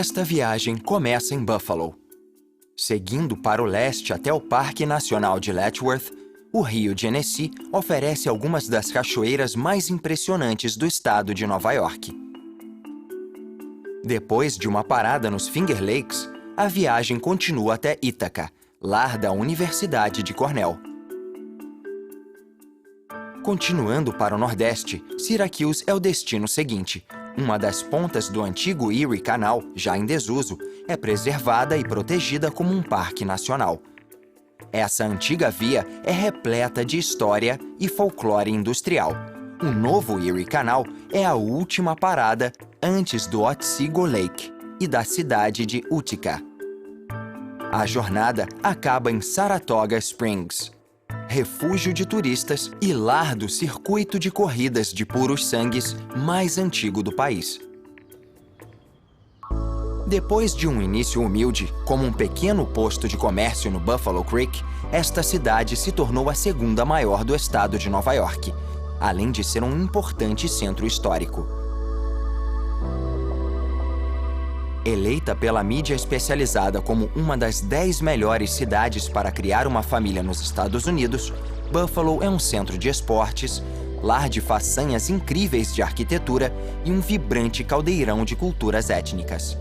Esta viagem começa em Buffalo. Seguindo para o leste até o Parque Nacional de Letchworth, o rio Genesee oferece algumas das cachoeiras mais impressionantes do estado de Nova York. Depois de uma parada nos Finger Lakes, a viagem continua até Ithaca, lar da Universidade de Cornell. Continuando para o nordeste, Syracuse é o destino seguinte. Uma das pontas do antigo Erie Canal, já em desuso, é preservada e protegida como um parque nacional. Essa antiga via é repleta de história e folclore industrial. O novo Erie Canal é a última parada antes do Otsego Lake e da cidade de Utica. A jornada acaba em Saratoga Springs, refúgio de turistas e lar do circuito de corridas de puros sangues mais antigo do país. Depois de um início humilde, como um pequeno posto de comércio no Buffalo Creek, esta cidade se tornou a segunda maior do estado de Nova York, além de ser um importante centro histórico. Eleita pela mídia especializada como uma das 10 melhores cidades para criar uma família nos Estados Unidos, Buffalo é um centro de esportes, lar de façanhas incríveis de arquitetura e um vibrante caldeirão de culturas étnicas.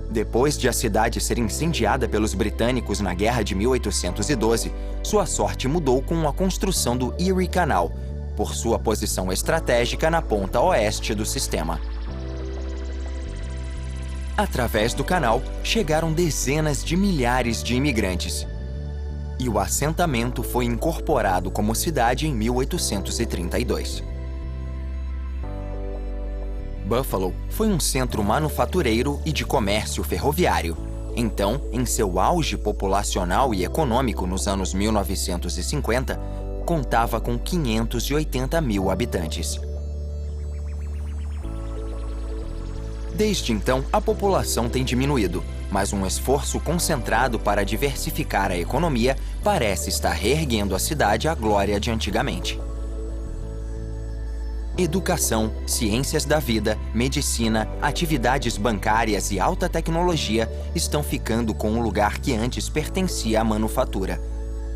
Depois de a cidade ser incendiada pelos britânicos na Guerra de 1812, sua sorte mudou com a construção do Erie Canal, por sua posição estratégica na ponta oeste do sistema. Através do canal, chegaram dezenas de milhares de imigrantes. E o assentamento foi incorporado como cidade em 1832. Buffalo foi um centro manufatureiro e de comércio ferroviário. Então, em seu auge populacional e econômico nos anos 1950, contava com 580 mil habitantes. Desde então, a população tem diminuído, mas um esforço concentrado para diversificar a economia parece estar reerguendo a cidade à glória de antigamente. Educação, ciências da vida, medicina, atividades bancárias e alta tecnologia estão ficando com um lugar que antes pertencia à manufatura,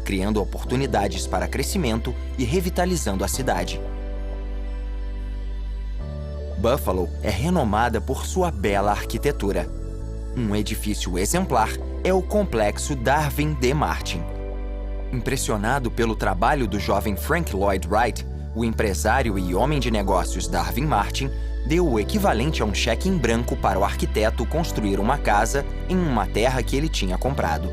criando oportunidades para crescimento e revitalizando a cidade. Buffalo é renomada por sua bela arquitetura. Um edifício exemplar é o Complexo Darvin D. Martin. Impressionado pelo trabalho do jovem Frank Lloyd Wright, o empresário e homem de negócios Darvin Martin deu o equivalente a um cheque em branco para o arquiteto construir uma casa em uma terra que ele tinha comprado.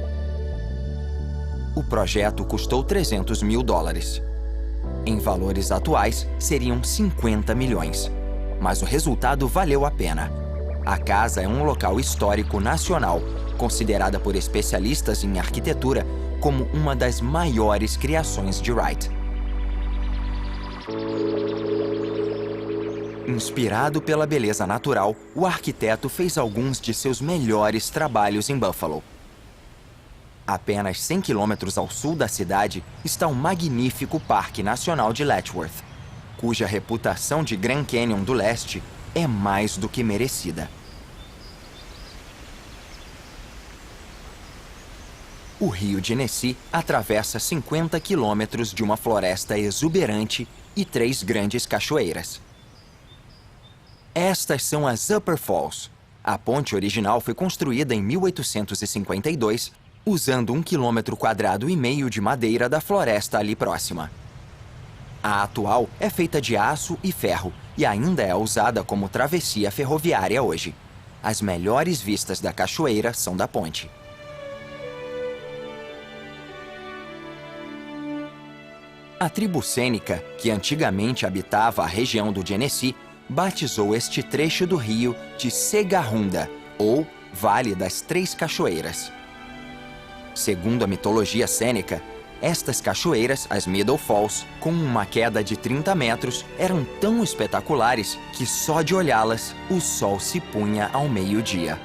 O projeto custou $300 mil. Em valores atuais, seriam 50 milhões. Mas o resultado valeu a pena. A casa é um local histórico nacional, considerada por especialistas em arquitetura como uma das maiores criações de Wright. Inspirado pela beleza natural, o arquiteto fez alguns de seus melhores trabalhos em Buffalo. Apenas 100 quilômetros ao sul da cidade está o magnífico Parque Nacional de Letchworth, cuja reputação de Grand Canyon do Leste é mais do que merecida. O rio Genesee atravessa 50 quilômetros de uma floresta exuberante e 3 grandes cachoeiras. Estas são as Upper Falls. A ponte original foi construída em 1852, usando 1,5 km² de madeira da floresta ali próxima. A atual é feita de aço e ferro e ainda é usada como travessia ferroviária hoje. As melhores vistas da cachoeira são da ponte. A tribo Sênica, que antigamente habitava a região do Genesee, batizou este trecho do rio de Segahunda, ou Vale das Três Cachoeiras. Segundo a mitologia sênica, estas cachoeiras, as Middle Falls, com uma queda de 30 metros, eram tão espetaculares que só de olhá-las, o sol se punha ao meio-dia.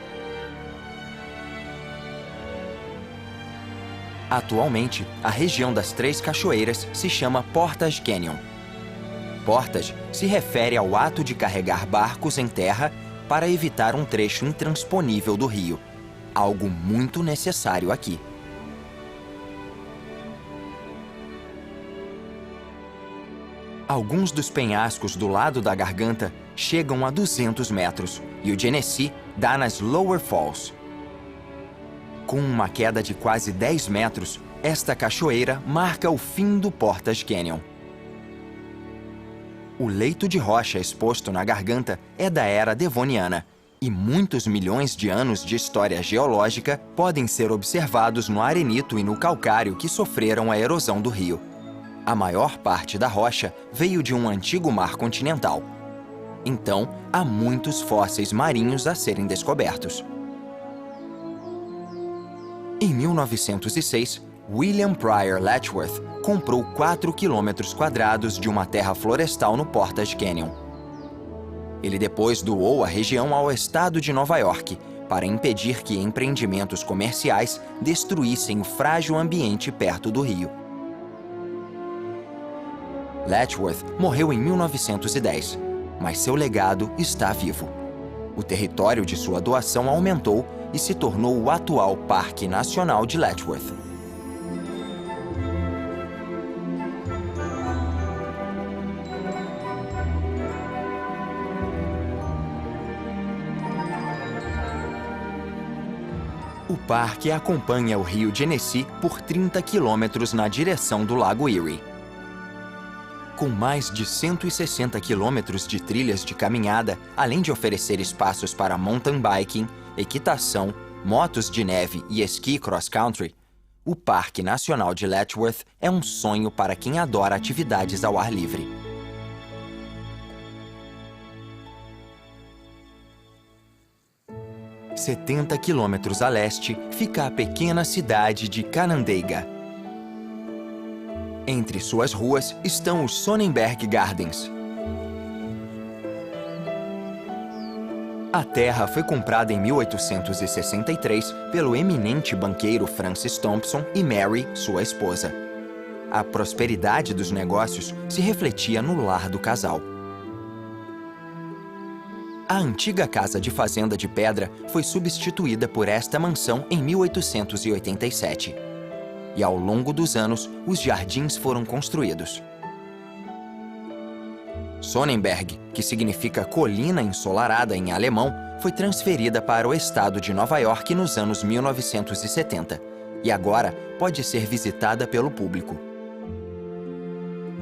Atualmente, a região das Três Cachoeiras se chama Portage Canyon. Portage se refere ao ato de carregar barcos em terra para evitar um trecho intransponível do rio, algo muito necessário aqui. Alguns dos penhascos do lado da garganta chegam a 200 metros e o Genesee dá nas Lower Falls. Com uma queda de quase 10 metros, esta cachoeira marca o fim do Portage Canyon. O leito de rocha exposto na garganta é da Era Devoniana e muitos milhões de anos de história geológica podem ser observados no arenito e no calcário que sofreram a erosão do rio. A maior parte da rocha veio de um antigo mar continental. Então, há muitos fósseis marinhos a serem descobertos. Em 1906, William Pryor Letchworth comprou 4 quilômetros quadrados de uma terra florestal no Portage Canyon. Ele depois doou a região ao estado de Nova York para impedir que empreendimentos comerciais destruíssem o frágil ambiente perto do rio. Letchworth morreu em 1910, mas seu legado está vivo. O território de sua doação aumentou e se tornou o atual Parque Nacional de Letchworth. O parque acompanha o rio Genesee por 30 quilômetros na direção do Lago Erie. Com mais de 160 quilômetros de trilhas de caminhada, além de oferecer espaços para mountain biking, equitação, motos de neve e esqui cross-country, o Parque Nacional de Letchworth é um sonho para quem adora atividades ao ar livre. – 70 quilômetros a leste fica a pequena cidade de Canandaigua. Entre suas ruas estão os Sonnenberg Gardens. A terra foi comprada em 1863 pelo eminente banqueiro Francis Thompson e Mary, sua esposa. A prosperidade dos negócios se refletia no lar do casal. A antiga casa de fazenda de pedra foi substituída por esta mansão em 1887. E ao longo dos anos, os jardins foram construídos. Sonnenberg, que significa colina ensolarada em alemão, foi transferida para o estado de Nova York nos anos 1970 e agora pode ser visitada pelo público.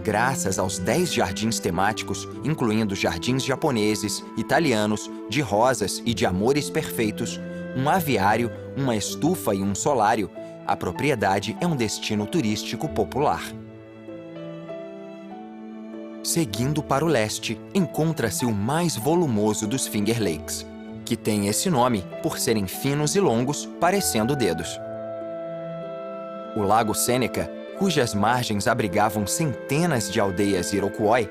Graças aos 10 jardins temáticos, incluindo jardins japoneses, italianos, de rosas e de amores perfeitos, um aviário, uma estufa e um solário, a propriedade é um destino turístico popular. Seguindo para o leste, encontra-se o mais volumoso dos Finger Lakes, que tem esse nome por serem finos e longos, parecendo dedos. O Lago Seneca, cujas margens abrigavam centenas de aldeias Iroquois,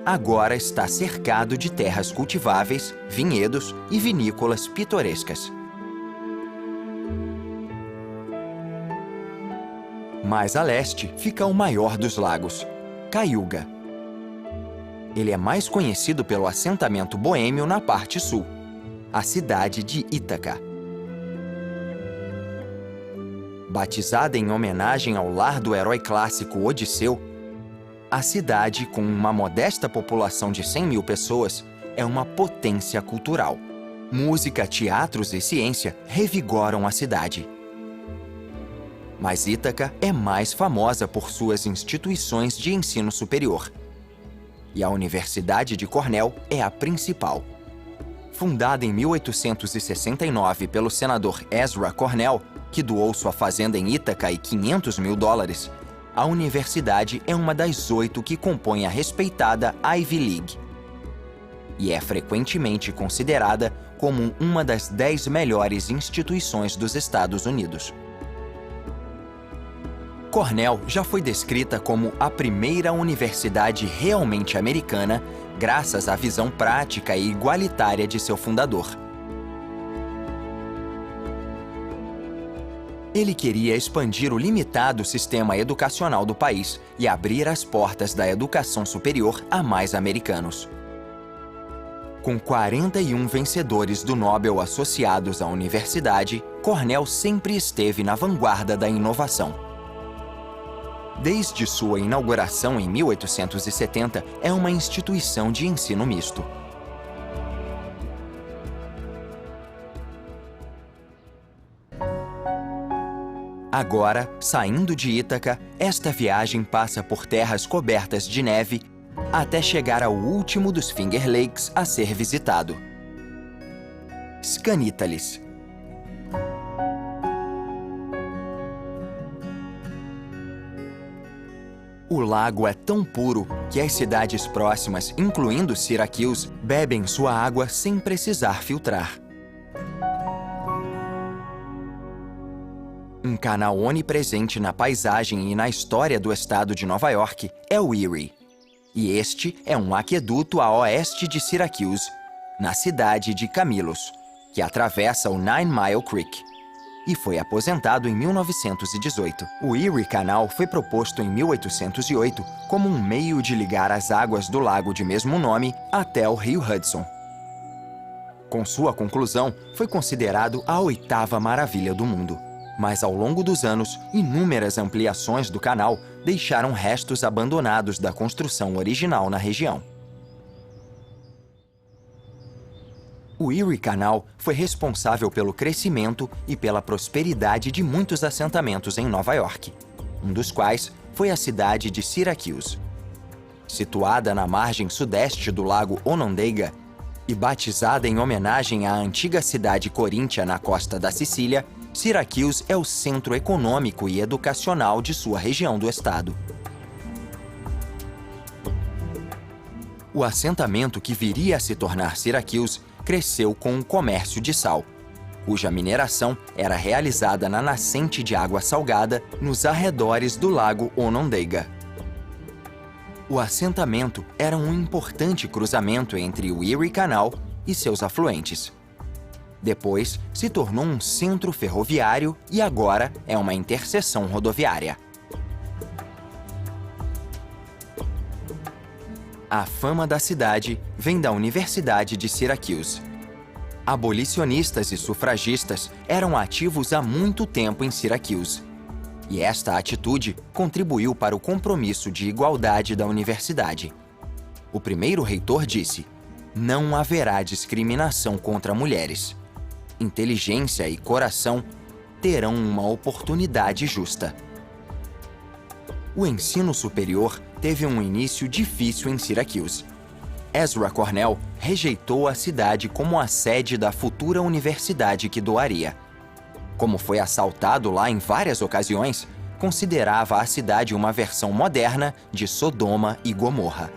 agora está cercado de terras cultiváveis, vinhedos e vinícolas pitorescas. Mais a leste fica o maior dos lagos, Cayuga. Ele é mais conhecido pelo assentamento boêmio na parte sul, a cidade de Ítaca. Batizada em homenagem ao lar do herói clássico Odisseu, a cidade, com uma modesta população de 100 mil pessoas, é uma potência cultural. Música, teatros e ciência revigoram a cidade. Mas Ítaca é mais famosa por suas instituições de ensino superior. E a Universidade de Cornell é a principal. Fundada em 1869 pelo senador Ezra Cornell, que doou sua fazenda em Ítaca e $500 mil, a universidade é uma das 8 que compõem a respeitada Ivy League. E é frequentemente considerada como uma das 10 melhores instituições dos Estados Unidos. Cornell já foi descrita como a primeira universidade realmente americana, graças à visão prática e igualitária de seu fundador. Ele queria expandir o limitado sistema educacional do país e abrir as portas da educação superior a mais americanos. Com 41 vencedores do Nobel associados à universidade, Cornell sempre esteve na vanguarda da inovação. Desde sua inauguração em 1870, é uma instituição de ensino misto. Agora, saindo de Ítaca, esta viagem passa por terras cobertas de neve até chegar ao último dos Finger Lakes a ser visitado, Skaneateles. O lago é tão puro que as cidades próximas, incluindo Syracuse, bebem sua água sem precisar filtrar. Um canal onipresente na paisagem e na história do estado de Nova York é o Erie. E este é um aqueduto a oeste de Syracuse, na cidade de Camillus, que atravessa o Nine Mile Creek, e foi aposentado em 1918. O Erie Canal foi proposto em 1808 como um meio de ligar as águas do lago de mesmo nome até o rio Hudson. Com sua conclusão, foi considerado a 8ª maravilha do mundo. Mas, ao longo dos anos, inúmeras ampliações do canal deixaram restos abandonados da construção original na região. O Erie Canal foi responsável pelo crescimento e pela prosperidade de muitos assentamentos em Nova York, um dos quais foi a cidade de Syracuse. Situada na margem sudeste do lago Onondaga e batizada em homenagem à antiga cidade coríntia na costa da Sicília, Syracuse é o centro econômico e educacional de sua região do estado. O assentamento que viria a se tornar Syracuse cresceu com o comércio de sal, cuja mineração era realizada na nascente de água salgada nos arredores do lago Onondaga. O assentamento era um importante cruzamento entre o Erie Canal e seus afluentes. Depois, se tornou um centro ferroviário e agora é uma interseção rodoviária. A fama da cidade vem da Universidade de Syracuse. Abolicionistas e sufragistas eram ativos há muito tempo em Syracuse, e esta atitude contribuiu para o compromisso de igualdade da universidade. O primeiro reitor disse: "Não haverá discriminação contra mulheres. Inteligência e coração terão uma oportunidade justa." O ensino superior teve um início difícil em Syracuse. Ezra Cornell rejeitou a cidade como a sede da futura universidade que doaria. Como foi assaltado lá em várias ocasiões, considerava a cidade uma versão moderna de Sodoma e Gomorra.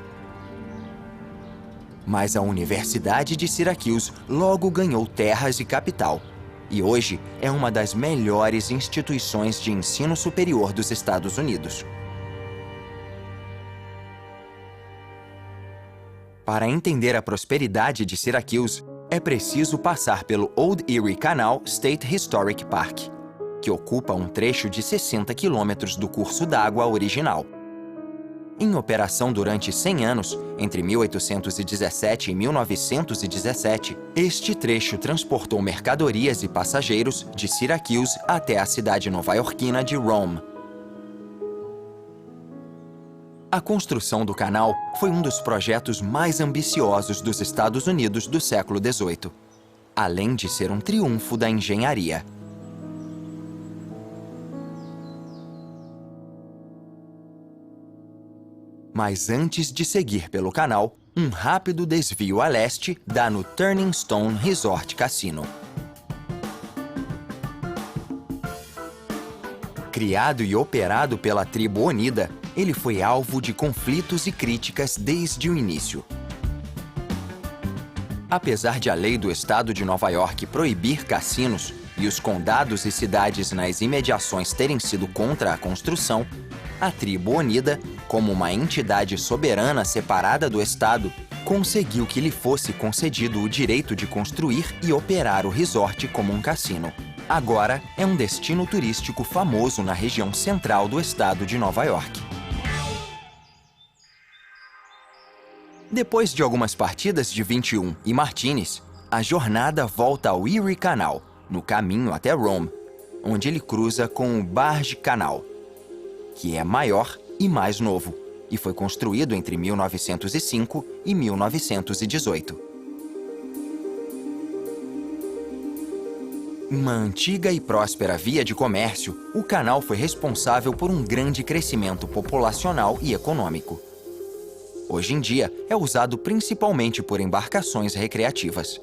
Mas a Universidade de Syracuse logo ganhou terras e capital, e hoje é uma das melhores instituições de ensino superior dos Estados Unidos. Para entender a prosperidade de Syracuse, é preciso passar pelo Old Erie Canal State Historic Park, que ocupa um trecho de 60 quilômetros do curso d'água original. Em operação durante 100 anos, entre 1817 e 1917, este trecho transportou mercadorias e passageiros de Syracuse até a cidade nova-iorquina de Rome. A construção do canal foi um dos projetos mais ambiciosos dos Estados Unidos do século XVIII, além de ser um triunfo da engenharia. Mas antes de seguir pelo canal, um rápido desvio a leste dá no Turning Stone Resort Casino. Criado e operado pela tribo Oneida, ele foi alvo de conflitos e críticas desde o início. Apesar de a lei do estado de Nova York proibir cassinos e os condados e cidades nas imediações terem sido contra a construção, a tribo Oneida, como uma entidade soberana separada do estado, conseguiu que lhe fosse concedido o direito de construir e operar o resort como um cassino. Agora é um destino turístico famoso na região central do estado de Nova York. Depois de algumas partidas de 21 e martinis, a jornada volta ao Erie Canal, no caminho até Rome, onde ele cruza com o Barge Canal, que é maior e mais novo, e foi construído entre 1905 e 1918. Uma antiga e próspera via de comércio, o canal foi responsável por um grande crescimento populacional e econômico. Hoje em dia, é usado principalmente por embarcações recreativas.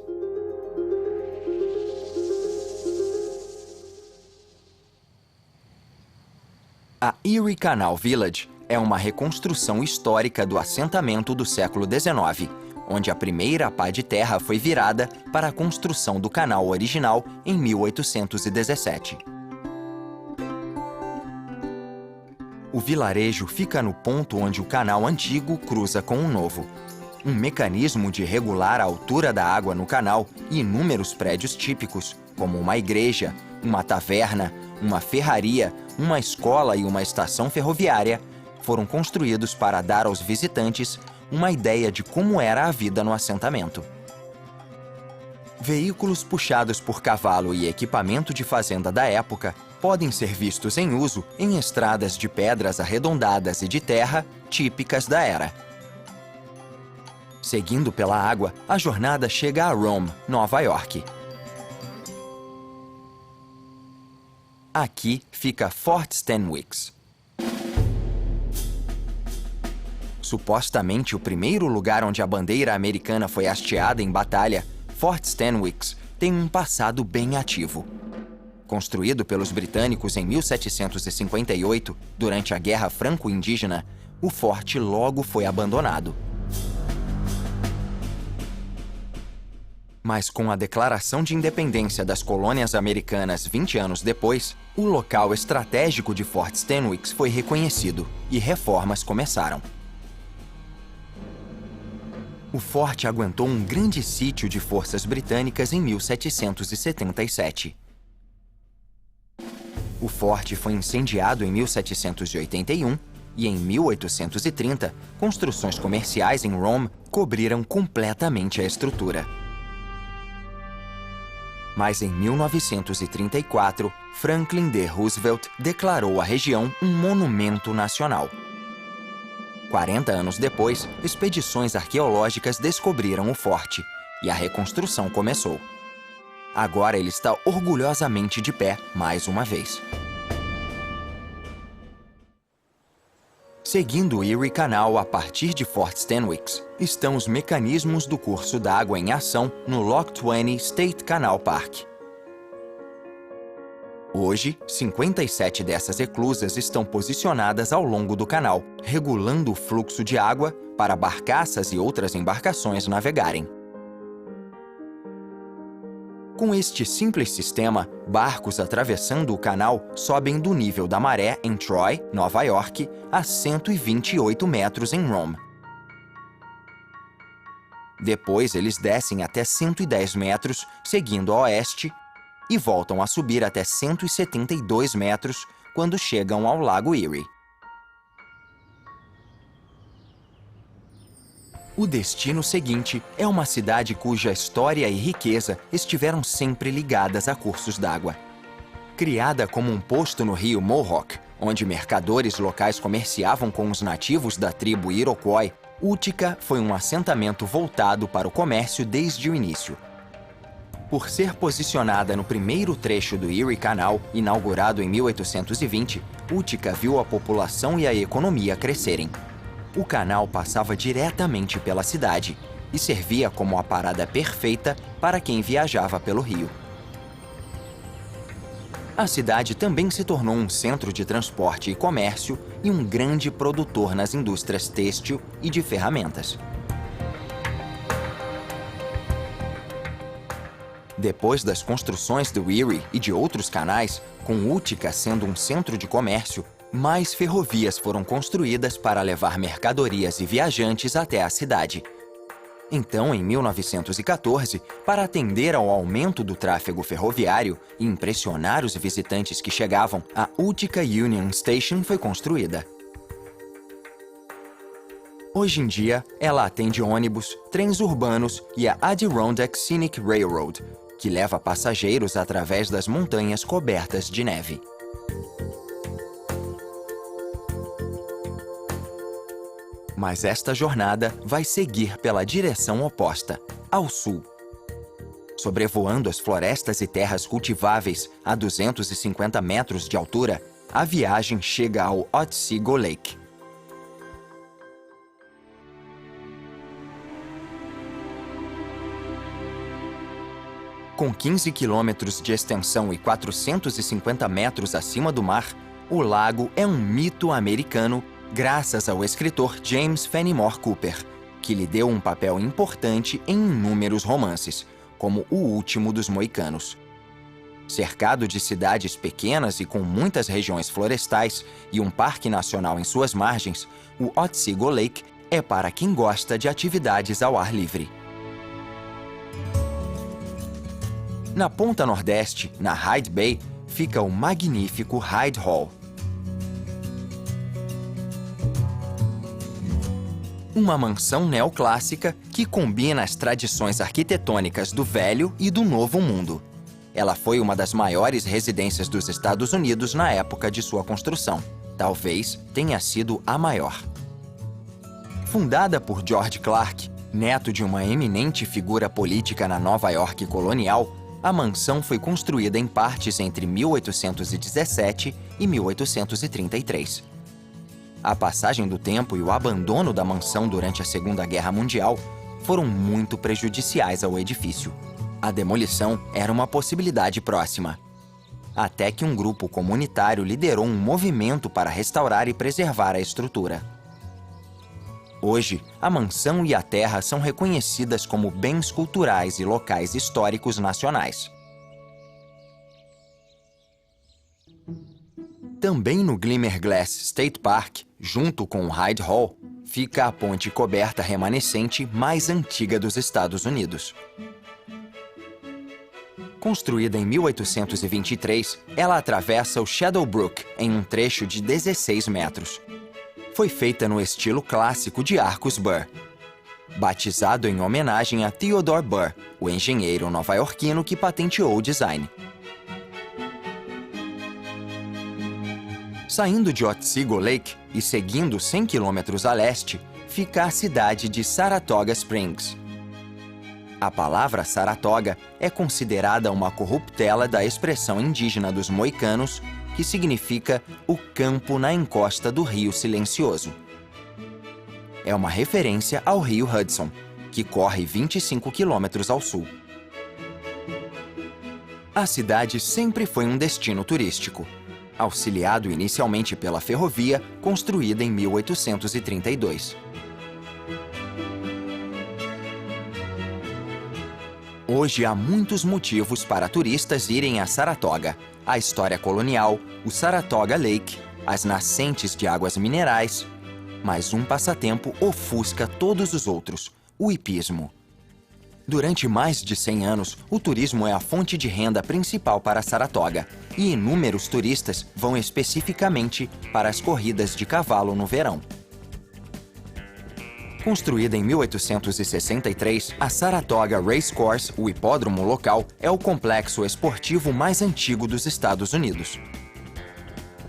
A Erie Canal Village é uma reconstrução histórica do assentamento do século XIX, onde a primeira pá de terra foi virada para a construção do canal original em 1817. O vilarejo fica no ponto onde o canal antigo cruza com o novo. Um mecanismo de regular a altura da água no canal e inúmeros prédios típicos, como uma igreja, uma taverna, uma ferraria, uma escola e uma estação ferroviária, foram construídos para dar aos visitantes uma ideia de como era a vida no assentamento. Veículos puxados por cavalo e equipamento de fazenda da época podem ser vistos em uso em estradas de pedras arredondadas e de terra típicas da era. Seguindo pela água, a jornada chega a Rome, Nova York. Aqui fica Fort Stanwix. Supostamente o primeiro lugar onde a bandeira americana foi hasteada em batalha, Fort Stanwix tem um passado bem ativo. Construído pelos britânicos em 1758, durante a Guerra Franco-Indígena, o forte logo foi abandonado. Mas com a declaração de independência das colônias americanas 20 anos depois, o local estratégico de Fort Stanwix foi reconhecido e reformas começaram. O forte aguentou um grande sítio de forças britânicas em 1777. O forte foi incendiado em 1781 e, em 1830, construções comerciais em Rome cobriram completamente a estrutura. Mas em 1934, Franklin D. Roosevelt declarou a região um monumento nacional. 40 anos depois, expedições arqueológicas descobriram o forte e a reconstrução começou. Agora ele está orgulhosamente de pé mais uma vez. Seguindo o Erie Canal a partir de Fort Stanwix, estão os mecanismos do curso d'água em ação no Loch 20 State Canal Park. Hoje, 57 dessas eclusas estão posicionadas ao longo do canal, regulando o fluxo de água para barcaças e outras embarcações navegarem. Com este simples sistema, barcos atravessando o canal sobem do nível da maré em Troy, Nova York, a 128 metros em Rome. Depois, eles descem até 110 metros, seguindo a oeste, e voltam a subir até 172 metros quando chegam ao Lago Erie. O destino seguinte é uma cidade cuja história e riqueza estiveram sempre ligadas a cursos d'água. Criada como um posto no rio Mohawk, onde mercadores locais comerciavam com os nativos da tribo Iroquois, Utica foi um assentamento voltado para o comércio desde o início. Por ser posicionada no primeiro trecho do Erie Canal, inaugurado em 1820, Utica viu a população e a economia crescerem. O canal passava diretamente pela cidade e servia como a parada perfeita para quem viajava pelo rio. A cidade também se tornou um centro de transporte e comércio e um grande produtor nas indústrias têxtil e de ferramentas. Depois das construções do Erie e de outros canais, com Utica sendo um centro de comércio, mais ferrovias foram construídas para levar mercadorias e viajantes até a cidade. Então, em 1914, para atender ao aumento do tráfego ferroviário e impressionar os visitantes que chegavam, a Utica Union Station foi construída. Hoje em dia, ela atende ônibus, trens urbanos e a Adirondack Scenic Railroad, que leva passageiros através das montanhas cobertas de neve. Mas esta jornada vai seguir pela direção oposta, ao sul. Sobrevoando as florestas e terras cultiváveis a 250 metros de altura, a viagem chega ao Otsego Lake. Com 15 quilômetros de extensão e 450 metros acima do mar, o lago é um mito americano graças ao escritor James Fenimore Cooper, que lhe deu um papel importante em inúmeros romances, como O Último dos Moicanos. Cercado de cidades pequenas e com muitas regiões florestais e um parque nacional em suas margens, o Otsego Lake é para quem gosta de atividades ao ar livre. Na ponta nordeste, na Hyde Bay, fica o magnífico Hyde Hall. Uma mansão neoclássica que combina as tradições arquitetônicas do Velho e do Novo Mundo. Ela foi uma das maiores residências dos Estados Unidos na época de sua construção. Talvez tenha sido a maior. Fundada por George Clark, neto de uma eminente figura política na Nova York colonial, a mansão foi construída em partes entre 1817 e 1833. A passagem do tempo e o abandono da mansão durante a Segunda Guerra Mundial foram muito prejudiciais ao edifício. A demolição era uma possibilidade próxima. Até que um grupo comunitário liderou um movimento para restaurar e preservar a estrutura. Hoje, a mansão e a terra são reconhecidas como bens culturais e locais históricos nacionais. Também no Glimmerglass State Park, junto com o Hyde Hall, fica a ponte coberta remanescente mais antiga dos Estados Unidos. Construída em 1823, ela atravessa o Shadow Brook em um trecho de 16 metros. Foi feita no estilo clássico de arcos Burr. Batizado em homenagem a Theodore Burr, o engenheiro nova-iorquino que patenteou o design. Saindo de Otsego Lake e seguindo 100 quilômetros a leste, fica a cidade de Saratoga Springs. A palavra Saratoga é considerada uma corruptela da expressão indígena dos moicanos, que significa o campo na encosta do Rio Silencioso. É uma referência ao rio Hudson, que corre 25 quilômetros ao sul. A cidade sempre foi um destino turístico, auxiliado inicialmente pela ferrovia, construída em 1832. Hoje há muitos motivos para turistas irem a Saratoga: a história colonial, o Saratoga Lake, as nascentes de águas minerais, mas um passatempo ofusca todos os outros: o hipismo. Durante mais de 100 anos, o turismo é a fonte de renda principal para Saratoga, e inúmeros turistas vão especificamente para as corridas de cavalo no verão. Construída em 1863, a Saratoga Racecourse, o hipódromo local, é o complexo esportivo mais antigo dos Estados Unidos.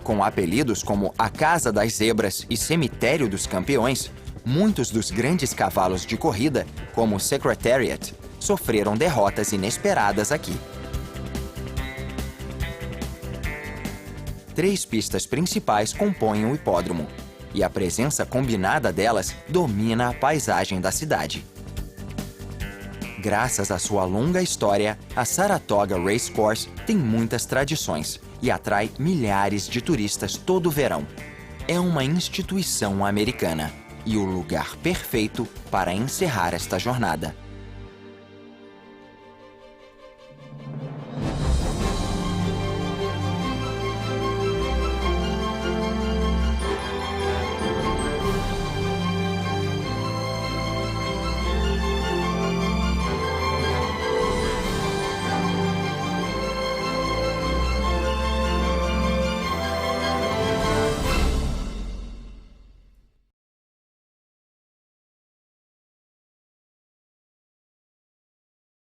Com apelidos como a Casa das Zebras e Cemitério dos Campeões, muitos dos grandes cavalos de corrida, como o Secretariat, sofreram derrotas inesperadas aqui. 3 pistas principais compõem o hipódromo, e a presença combinada delas domina a paisagem da cidade. Graças à sua longa história, a Saratoga Racecourse tem muitas tradições e atrai milhares de turistas todo verão. É uma instituição americana e o lugar perfeito para encerrar esta jornada.